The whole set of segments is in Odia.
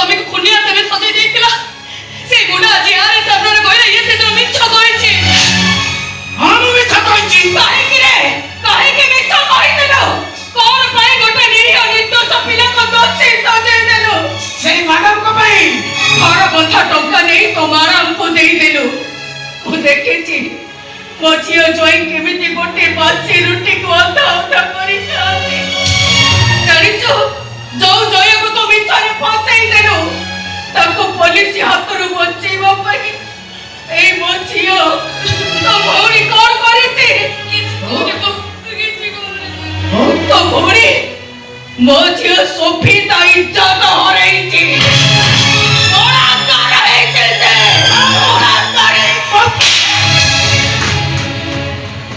स्वामी को खुनिया से में सजे देखला से गुडा जे आरे सामने गइले ये से तो मिछ कहिछि हम मिछ कहिछि काहे के मिछ कहि देलो कोन पाई गोटे निरीह निर्दोष पिला को दोषी सजे देलो से मैडम को भाई घर बंधा टंका नहीं तुम्हारा हमको दे देलो वो देखिछि मो झियो जोई केमिति गोटे बासी रुटी को अधा अधा करि खाते जानिचो जो जोई को तो मिछारे फसाई देलो ताको पुलिस हाथरू बचेबो पई ए मो झियो तो भौरी कोन करिछि तो भौरी मो झियो सोफी ता इज्जत हरैछि ओरा करैछि से ओरा करे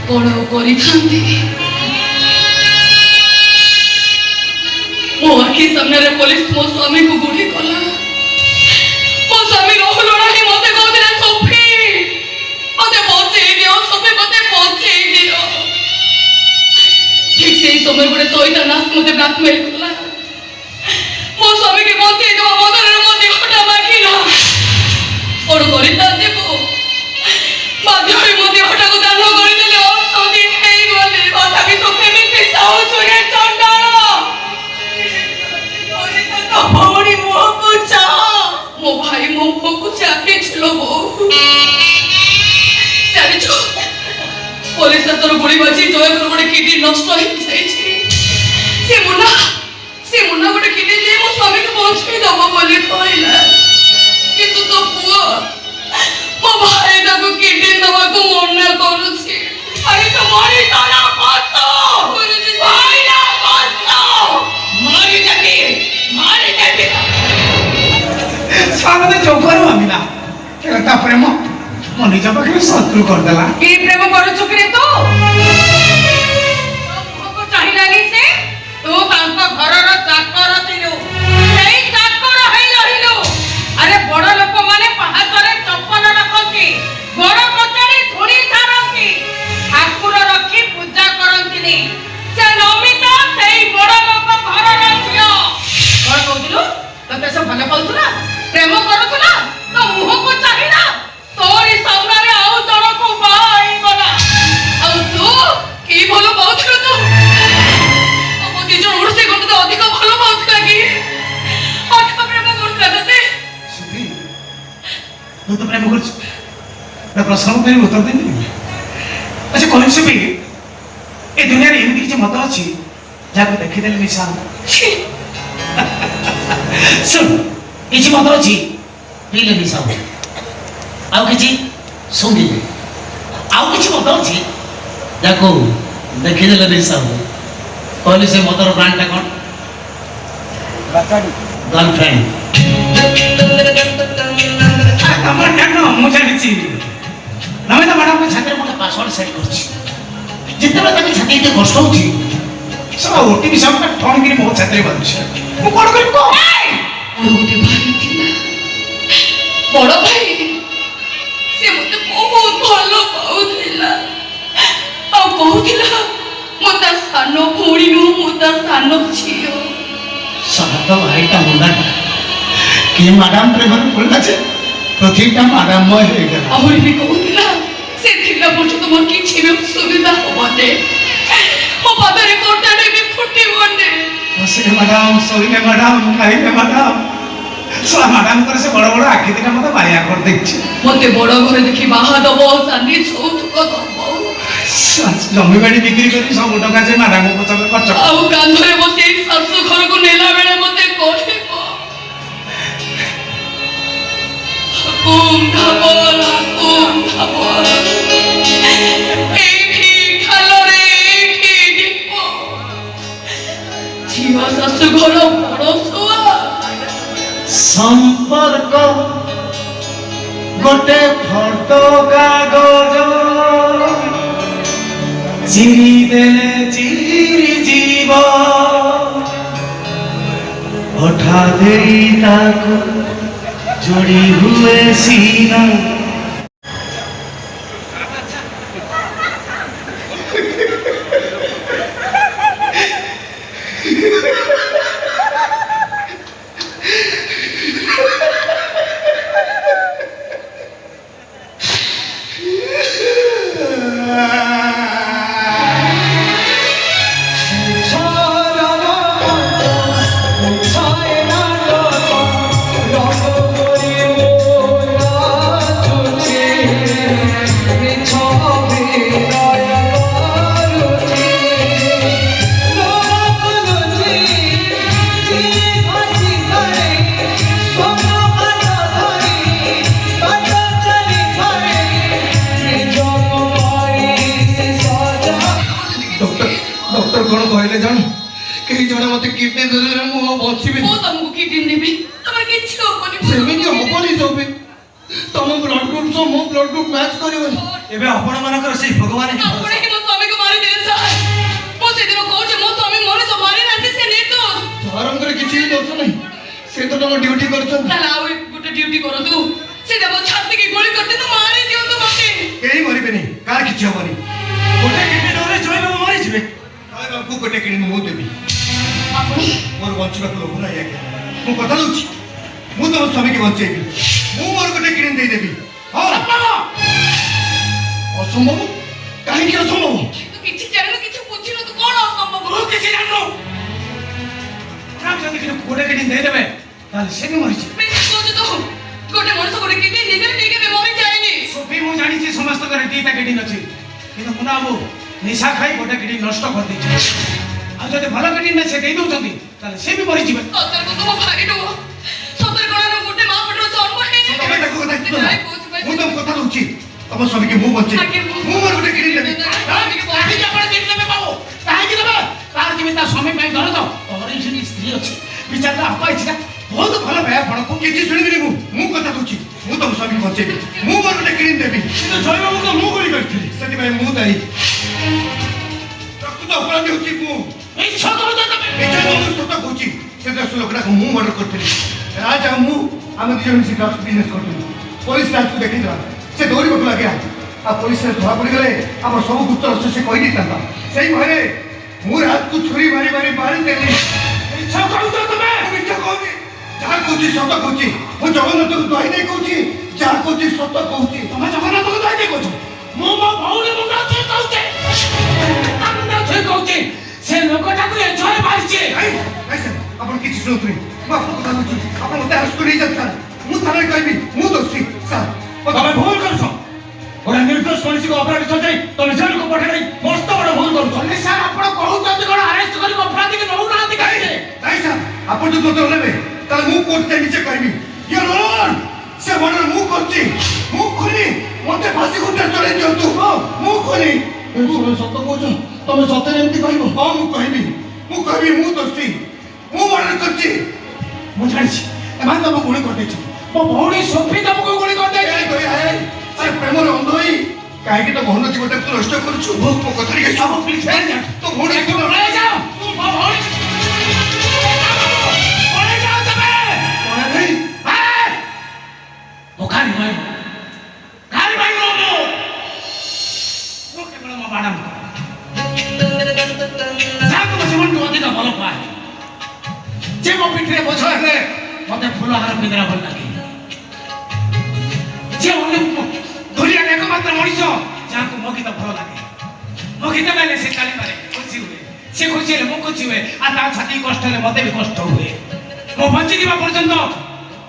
कोन करिथांती मो आखि सामने रे पुलिस मो स्वामी को गुड़ी कला मो स्वामी रोहलो नाही मते कहले सोफी मते पहुंचे दियो सोफी मते पहुंचे दियो ठीक से समय बड़े सोईता नास मते ब्लैकमेल कला मो स्वामी के पहुंचे दो बदले मते हटा मागिला और करिता देखो बाध्य मते हटा को दान करि देले औषधि हेई गले बाधा भी तो केमिति साउ छुरे चंडाळ भौरी मुह को चा मो भाई मुह को चाहे छलो बो जानि छो पुलिस तोर गुड़ी बाजी जय कर बडे किडनी नष्ट हो जाई छी से मुन्ना बडे किडनी ले मो स्वामी को पहुंचे दबो बोली कहला किंतु तो पुओ मो भाई ता को किडनी दबा को मना करू छी अरे तो मारी साला पातो भाई ना पातो मारी देबे सामने चौकरू आमिला केता प्रेम मो निज पाखे शत्रु कर देला की प्रेम करू चुकरे तो को चाहिलानी से तू तांका घरर चाकर थिलु सेई चाकर हेई रहिलु अरे बड़ लोक माने पहाचरे चप्पल रखती बड़ कचड़ी धुड़ी छाड़ती ठाकुर रखी पूजा करंतिनी से नमिता सेई बड़ लोक घरर झियो और कहदिलु तते सब भले कहतुला प्रेम करतुला तो मुह को चाहिला तोरी सामने रे आउ जण को बाई गला आउ तू की भलो पाउथलो तू अब दी जण उड़से गंत तो अधिक भलो पाउथला की अधिक प्रेम करतला तते सुखी तू तो प्रेम करछ ना प्रश्न के उत्तर देनी अच्छा कोन सुखी ए दुनिया रे एमती जे मत अछि जाको देखि देले निशा सुन किछि मत अछि पीले निशा आउ किछि सुंगिले आउ किछि मत अछि जाको देखि देले निशा कहले से मदर ब्रांड ता कोन बाकाडी गर्लफ्रेंड तमर नाम मु जानिछि नमे तो मैडम के छात्र मते पासवर्ड सेट करछि जितबे तक छाती के कष्ट होछि सब ओटीपी सब ठोन गिरी बहुत छात्री बन्छ मु कोन करि को ओटे भाई थिला बड़ भाई से मते बहुत भलो पाउथिला आ कहूथिला मोता सानो भौरी नु मोता सानो छियो सब तो भाई ता मुंडा कि मैडम प्रेम पड़ला छे प्रतिटा मैडम मय हे गला और भी कहूथिला से थिला पछ तो मोर किछि भी सुविधा होबने मो पादरे कोटाडे भी फुटी बने से मैडम सोइले मैडम खाइले मैडम सोला मैडम करे से बड़ बड़ आखि दिना मते बाया कर देखछि मते बड़ घरे देखि बाहा दबो चांदी छौतुक दबो जमी बाड़ी बिक्री करी सब टका जे मैडम को पचर खर्च आउ कांधरे बसे सासु घर को नेला बेले मते कहबो हुकुम धाबो एठी खालो रे एठी डिपो झियो सासु घर बड़ सुआ संपर्क गोटे फोटो कागज चिरी देले चिरी जीव हठा देई ताको जोड़ी हुए सीना କିଡନୀ ଦେଲେ ମୁଁ ଆଉ ବଞ୍ଚିବି ମୁଁ ତମକୁ କିଡନୀ ଦେବି, ତମର କିଛି ହବନି। ସେମିତି ହବନି ସୋଫି। ତମ ବ୍ଲଡ ଗ୍ରୁପ ସହ ମୋ ବ୍ଲଡ ଗ୍ରୁପ ମ୍ୟାଚ କରିବନି। ଏବେ ଆପଣ ମାନଙ୍କର ସେଇ ଭଗବାନ ହିଁ ଆପଣ ହିଁ ମୋ ସ୍ୱାମୀକୁ ମାରିଦେଲେ ସାର୍। ମୁଁ ସେଦିନ କହୁଛି ମୋ ସ୍ୱାମୀ ମଣିଷ ମାରିନାହାନ୍ତି, ସେ ନିର୍ଦ୍ଦୋଷ। ସାରଙ୍କର କିଛି ବି ଦୋଷ ନାହିଁ, ସେ ତ ତମ ଡ୍ୟୁଟି କରୁଛନ୍ତି। ତାହେଲେ ଆଉ ଗୋଟେ ଡ୍ୟୁଟି କରନ୍ତୁ, ସେଟା ମୋ ଛାତିକି ଗୁଳି କରିଦିଅନ୍ତୁ, ମାରି ଦିଅନ୍ତୁ ମତେ। କେହି ମରିବେନି, କାହାର କିଛି ହବନି। ଗୋଟେ କିଡନୀ ଡୋରେ ଜୟବାବୁ ମରିଯିବେ। ଜୟବାବୁଙ୍କୁ ଗୋଟେ କିଡନୀ ମୁଁ ଦେବି। ଆପଣ ମୋର ବଞ୍ଚିବାକୁ ଲୋଭ ନାହିଁ ଆଜ୍ଞା। ମୁଁ କଥା ଦଉଛି, ମୁଁ ତମ ସ୍ୱାମୀକି ବଞ୍ଚେଇବି। ମୁଁ ମୋର ଗୋଟେ କିଡନୀ ଦେଇଦେବି। ହଁ ଅସମ୍ଭବ? କାହିଁକି ଅସମ୍ଭବ? ତୁ କିଛି ଜାଣିନୁ, କିଛି ବୁଝିନୁ, ତୁ କଣ ଅସମ୍ଭବ? ମୁଁ କିଛି ଜାଣିନୁ। ଯଦି ଗୋଟେ କିଡନୀ ଦେଇଦେବେ ତାହେଲେ ସେ ବି ମରିଯିବେ। ମିଛ କହୁଛୁ ତୁ। ଗୋଟେ ମଣିଷ ଗୋଟେ କିଡନୀ ନିଜେ କେବେ ମରିଯାଏନି। ସୋଫି ମୁଁ ଜାଣିଛି ସମସ୍ତଙ୍କର ଦିଟା କିଡନୀ ଅଛି, କିନ୍ତୁ ମୁନା ବାବୁ ନିଶା ଖାଇ ଗୋଟେ କିଡନୀ ନଷ୍ଟ କରିଦେଇଛି। ଆଉ ଯଦି ଭଲ କିଡନୀ ସେ ଦେଇ ଦଉଛନ୍ତି ତାହେଲେ ସେ ବି ମରିଯିବେ। ସତରେ କଣ ତମ ଭାଇଠୁ? ସତରେ କଣ ଗୋଟେ ମା ପେଟରୁ ଜନ୍ମ ହେଇନି? ତମେ ତାକୁ କଥା ଶୁଣ ନା। ମୁଁ ତମ କଥା ଦଉଛି, ତମ ସ୍ୱାମୀକି ମୁଁ ବଞ୍ଚେଇବି। ମୁଁ ମୋର ଗୋଟେ କିଡନୀ ଦେବି। କାହିଁକି ଆପଣ କିଡନୀ ଦେବେ ବାବୁ? କାହିଁକି ଦେବେ? ତାର ଯେମିତି ତା ସ୍ୱାମୀ ପାଇଁ ଦରଦ, ତମର ବି ସେମିତି ସ୍ତ୍ରୀ ଅଛି। ବିଚାର ହବ ଇଚ୍ଛା ବହୁତ ଭଲ ଭାଇ ଆପଣଙ୍କୁ। କିଛି ଶୁଣିବିନି ମୁଁ କଥା ଦଉଛି, ମୁଁ ତମ ସ୍ୱାମୀକି ବଞ୍ଚେଇବି। ମୁଁ ମୋର ଗୋଟେ କିଡନୀ ଦେବି। କିନ୍ତୁ ଜୟବାବୁଙ୍କୁ ମୁଁ ଗୁଳି କରିଥିଲି। ସେଥିପାଇଁ ମୁଁ ଦାୟୀ। ପ୍ରକୃତ ଅପରାଧୀ ହେଉଛି ମୁଁ। ମିଛ କହୁଛ ତମେ। ଏଇଟା ମୁଁ ସତ କହୁଛି। ସେ ଦଶ ଲୋକଟାକୁ ମୁଁ ମର୍ଡର କରିଥିଲି। ରାଜ ଆଉ ମୁଁ ଆମେ ଦୁଇ ଜଣ ମିଶି ଡ୍ରଗ୍ସ ବିଜନେସ୍ କରୁଥିଲୁ। ପୋଲିସ ରାଜକୁ ଦେଖିଥିଲା, ସେ ଦୌଡ଼ିବାକୁ ଲାଗିଲା। ଆଉ ପୋଲିସରେ ଧରା ପଡ଼ିଗଲେ ଆମର ସବୁ ଗୁପ୍ତ ରହସ୍ୟ ସେ କହିଦେଇଥାନ୍ତା। ସେଇ ଭୟରେ ମୁଁ ରାଜକୁ ଛୁରୀ ମାରି ମାରି ମାରିଦେଲି। ମିଛ କହୁଛ ତମେ। ମୁଁ ମିଛ କହୁଛି, ଯାହା କହୁଛି ସତ କହୁଛି। ମୁଁ ଜଗନ୍ନାଥକୁ ଦହି ଦେଇ କହୁଛି, ଯାହା କହୁଛି ସତ କହୁଛି। ତମେ ଜଗନ୍ନାଥଙ୍କୁ ଦହି ଦେଇ କହୁଛ? ମୁଁ ମୋ ଭଉଣୀ ମୁଣ୍ଡ ଛୁଇଁ କହୁଛି। ତା ମୁଣ୍ଡ ଛୁଇଁ କହୁଛି ସେ ଲୋକଟାକୁ ଏ ଜୟ ମାରିଛି। ନାଇଁ ନାଇଁ ସାର୍, ଆପଣ କିଛି ଶୁଣନ୍ତୁନି। ମୁଁ ଆପଣଙ୍କୁ କଥା କହୁଛି, ଆପଣ ମୋତେ ଆରେଷ୍ଟ କରି ନେଇଯାନ୍ତୁ ସାର୍। ମୁଁ ଥାନାରେ କହିବି ମୁଁ ଦୋଷୀ ସାର୍। ତମେ ଭୁଲ କରୁଛ। ଗୋଟେ ନିର୍ଦ୍ଦୋଷ ମଣିଷକୁ ଅପରାଧୀ ସଜାଇ ତମେ ଜେଲକୁ ପଠାଇ ମସ୍ତ ବଡ଼ ଭୁଲ କରୁଛ। ସାର୍ ଆପଣ କହୁଛନ୍ତି କଣ ଆରେଷ୍ଟ କରି ଅପରାଧୀକୁ ନଉନାହାନ୍ତି କାହିଁକି? ନାଇଁ ସାର୍, ଆପଣ ଯଦି ମୋତେ ନେବେ ତାହେଲେ ମୁଁ କୋର୍ଟ ଯାଇ ନିଜେ କହିବି ୟୋର ଅନର ସେ ମର୍ଡର ମୁଁ କରିଛି, ମୁଁ ଖୁନି। ମୋତେ ଫାଶୀ ଖୁଣ୍ଟରେ ଚଢ଼େଇ ଦିଅନ୍ତୁ। ମୁଁ ଖୁନି। ସତ କହୁଛ? ତମେ ସତରେ ଏମିତି କହିବ? ହଁ ମୁଁ କହିବି ମୁଁ ଦୋଷୀ, ମୁଁ ମର୍ଡର କରିଛି। ମୁଁ ଜାଣିଛି ଏମାନେ ତମକୁ ଗୁଳି କରିଦେଇଛନ୍ତି। ମୋ ଭଉଣୀ ସୋଫି ତମକୁ ଗୁଳି କରିଦେଇଛି। ସେ ପ୍ରେମରେ ଅନ୍ଧ ହୋଇ କାହିଁକି ତ ମହନ ଜୀବନଟାକୁ ନଷ୍ଟ କରୁଛୁ? ମୋ କଥା ଟିକେ ଶୁଣ। ପ୍ଲିଜ୍ ତୋ ଭଉଣୀ ପଳେଇ ଯାଅ। ମୋ ଭଉଣୀ ପଳେଇ ଯାଅ ତମେ। ମୁଁ କାହାରି ଭାଇ ନୁହଁ। ମୁଁ କେବଳ ମୋ ମ୍ୟାଡାମ ଯାହାକୁ ମୋ ଜୀବନଠୁ ଅଧିକ ଭଲ ପାଏ, ଯେ ମୋ ପିଠିରେ ବୋଝ ହେଲେ ମତେ ଫୁଲ ହାର ପିନ୍ଧିବା ଭଲ ଲାଗେ, ଯେ ଦୁନିଆରେ ଏକମାତ୍ର ମଣିଷ ଯାହାକୁ ମୋ ଗୀତ ଭଲ ଲାଗେ। ମୋ ଗୀତ ଗାଇଲେ ସେ ତାଳି ମାରେ, ଖୁସି ହୁଏ। ସେ ଖୁସି ହେଲେ ମୁଁ ଖୁସି ହୁଏ, ଆଉ ତା ଛାତି କଷ୍ଟ ହେଲେ ମତେ ବି କଷ୍ଟ ହୁଏ। ମୁଁ ବଞ୍ଚିଥିବା ପର୍ଯ୍ୟନ୍ତ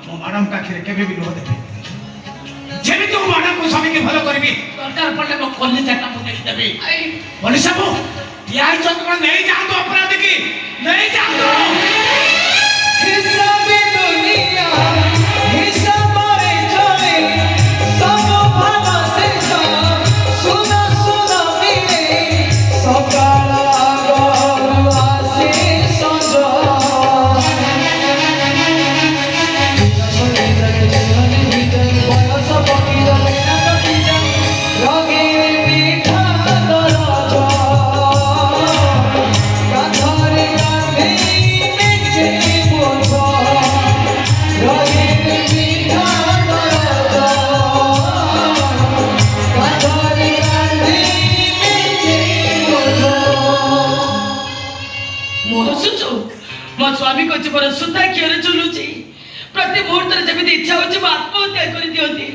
ମୋ ମ୍ୟାଡାମଙ୍କ ଆଖିରେ କେବେ ବି ଲୁହ ଦେବି। ଯେମିତି ମୁଁ ମ୍ୟାଡାମକୁ ସ୍ୱାମୀକି ଭଲ କରିବି, ଦରକାର ପଡ଼ିଲେ ମୋ କଲିଜାଟା ମୁଁ ଦେଇଦେବି। ମନୀଷା ବାବୁ ଇଏ ଆଇଛନ୍ତି କଣ? ନେଇଯାଆନ୍ତୁ ଅପରାଧୀ କି, ନେଇଯାଆନ୍ତୁ। হিসাবে দুনিয়া হিসাবে চলে সব ভালো শেষ শোনা শোনা মিলে সকাল আগর আসে সঞ্জ বয়স পকিল না কটিল রঙের পিঠা দরজ কাঁধরে কাঁধে মেচে বোঝ রঙের পিঠা দরজ কাঁধরে কাঁধে মেচে বোঝ ମୁଁ ହସୁଛୁ? ମୋ ସ୍ୱାମୀଙ୍କ ଜୀବନ ସୁତା କ୍ଷୀର ଝୁଲୁଛି। ପ୍ରତି ମୁହୂର୍ତ୍ତରେ ଯେମିତି ଇଚ୍ଛା ହଉଛି ମୁଁ ଆତ୍ମହତ୍ୟା କରିଦିଅନ୍ତି।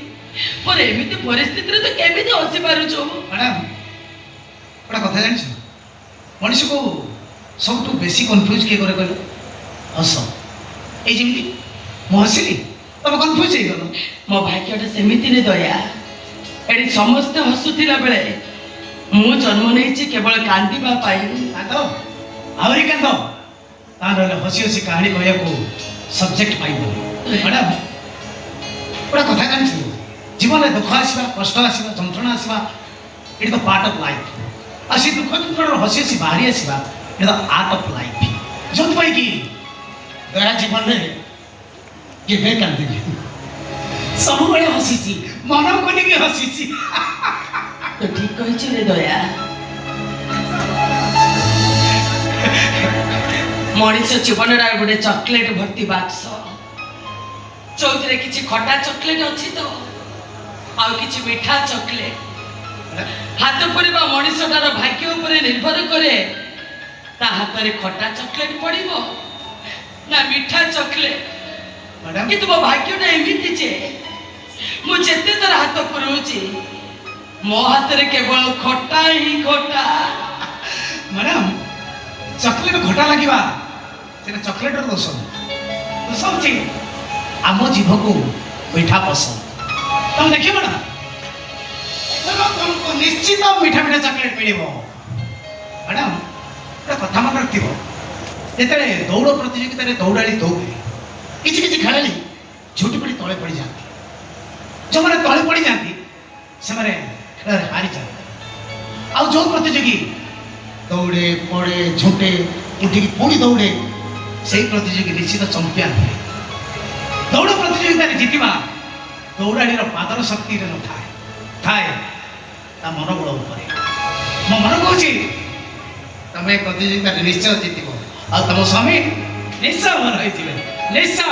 ମୋର ଏମିତି ପରିସ୍ଥିତିରେ ତୁ କେମିତି ହସି ପାରୁଛୁ? ମ୍ୟାଡାମ ଗୋଟେ କଥା ଜାଣିଛ, ମଣିଷକୁ ସବୁଠୁ ବେଶୀ କନଫ୍ୟୁଜ କିଏ କରେ କହିଲ? ହସ। ଏଇ ଯେମିତି ମୁଁ ହସିଲି ତମେ କନଫ୍ୟୁଜ ହେଇଗଲ। ମୋ ଭାଗ୍ୟଟା ସେମିତିରେ ଦୟା। ଏଠି ସମସ୍ତେ ହସୁଥିଲା ବେଳେ ମୁଁ ଜନ୍ମ ନେଇଛି କେବଳ କାନ୍ଦିବା ପାଇଁ। କାନ୍ଦ, ଆହୁରି କାନ୍ଦ, ତା ନହେଲେ ହସି ହସି କାହାଣୀ କହିବାକୁ ସବଜେକ୍ଟ ପାଇବନି। ମ୍ୟାଡାମ ଗୋଟେ କଥା ଜାଣିଛୁ, ଜୀବନରେ ଦୁଃଖ ଆସିବା, କଷ୍ଟ ଆସିବା, ଯନ୍ତ୍ରଣା ଆସିବା, ଇଟ୍ ଦ ପାର୍ଟ ଅଫ୍ ଲାଇଫ୍। ଆଉ ସେ ଦୁଃଖ ଯନ୍ତ୍ରଣାରୁ ହସି ହସି ବାହାରି ଆସିବା, ଇଟ୍ ଦ ଆର୍ଟ ଅଫ୍ ଲାଇଫ୍। ଯୋଉଥିପାଇଁ କି ଦୟା ଜୀବନରେ କେବେ କାନ୍ଦିନି ସବୁବେଳେ ହସିଛି ମନ ଖୋଲିକି ହସିଛି। ତୁ ଠିକ କହିଛୁ ରେ ଦୟା। ମଣିଷ ଜୀବନର ଗୋଟେ ଚକୋଲେଟ ଭର୍ତ୍ତି ବାକ୍ସ, ଯୋଉଥିରେ କିଛି ଖଟା ଚକୋଲେଟ ଅଛି ତ ଆଉ କିଛି ମିଠା ଚକୋଲେଟ। ହାତ ପୁରିବା ମଣିଷଟାର ଭାଗ୍ୟ ଉପରେ ନିର୍ଭର କରେ ତା ହାତରେ ଖଟା ଚକୋଲେଟ ପଡିବ ନା ମିଠା ଚକୋଲେଟ। ମ୍ୟାଡାମ କିନ୍ତୁ ମୋ ଭାଗ୍ୟଟା ଏମିତି ଯେ ମୁଁ ଯେତେ ଥର ହାତ ପୁରଉଛି ମୋ ହାତରେ କେବଳ ଖଟା ହିଁ ଖଟା। ମ୍ୟାଡାମ ଚକୋଲେଟ ଖଟା ଲାଗିବା ସେଟା ଚକୋଲେଟର ଦୋଷ ଦୋଷ ହଉଛି ଆମ ଜିଭକୁ ମିଠା ପସନ୍ଦ। ତମେ ଦେଖିବ ନା ତମକୁ ନିଶ୍ଚିତ ମିଠା ମିଠା ଚକୋଲେଟ ମିଳିବ। ମ୍ୟାଡାମ ଗୋଟେ କଥା ମନେ ରଖିଥିବ, ଯେତେବେଳେ ଦୌଡ଼ ପ୍ରତିଯୋଗିତାରେ ଦୌଡ଼ାଳି ଦୌଡ଼େ କିଛି କିଛି ଖେଳାଳି ଝୁଟି ପଡ଼ି ତଳେ ପଡ଼ିଯାଆନ୍ତି। ଯେଉଁମାନେ ତଳେ ପଡ଼ିଯାଆନ୍ତି ସେମାନେ ଖେଳରେ ହାରିଯାଆନ୍ତି। ଆଉ ଯେଉଁ ପ୍ରତିଯୋଗୀ ଦୌଡ଼େ ପଡ଼େ ଝୁଣ୍ଟେ ଉଠିକି ପୁଣି ଦୌଡ଼େ ସେଇ ପ୍ରତିଯୋଗୀ ନିଶ୍ଚିତ ଚମ୍ପିଆନ ହୁଏ। ଦୌଡ଼ ପ୍ରତିଯୋଗିତାରେ ଜିତିବା ଦୌଡ଼ାଳିର ପାଦର ଶକ୍ତିରେ ନଥାଏ, ଥାଏ ତା ମନୋବଳ ଉପରେ। ମୋ ମନ କହୁଛି ତମେ ପ୍ରତିଯୋଗିତାରେ ନିଶ୍ଚୟ ଜିତିବ ଆଉ ତମ ସ୍ୱାମୀ ନିଶ୍ଚୟ ଭଲ ହେଇଯିବେ, ନିଶ୍ଚୟ।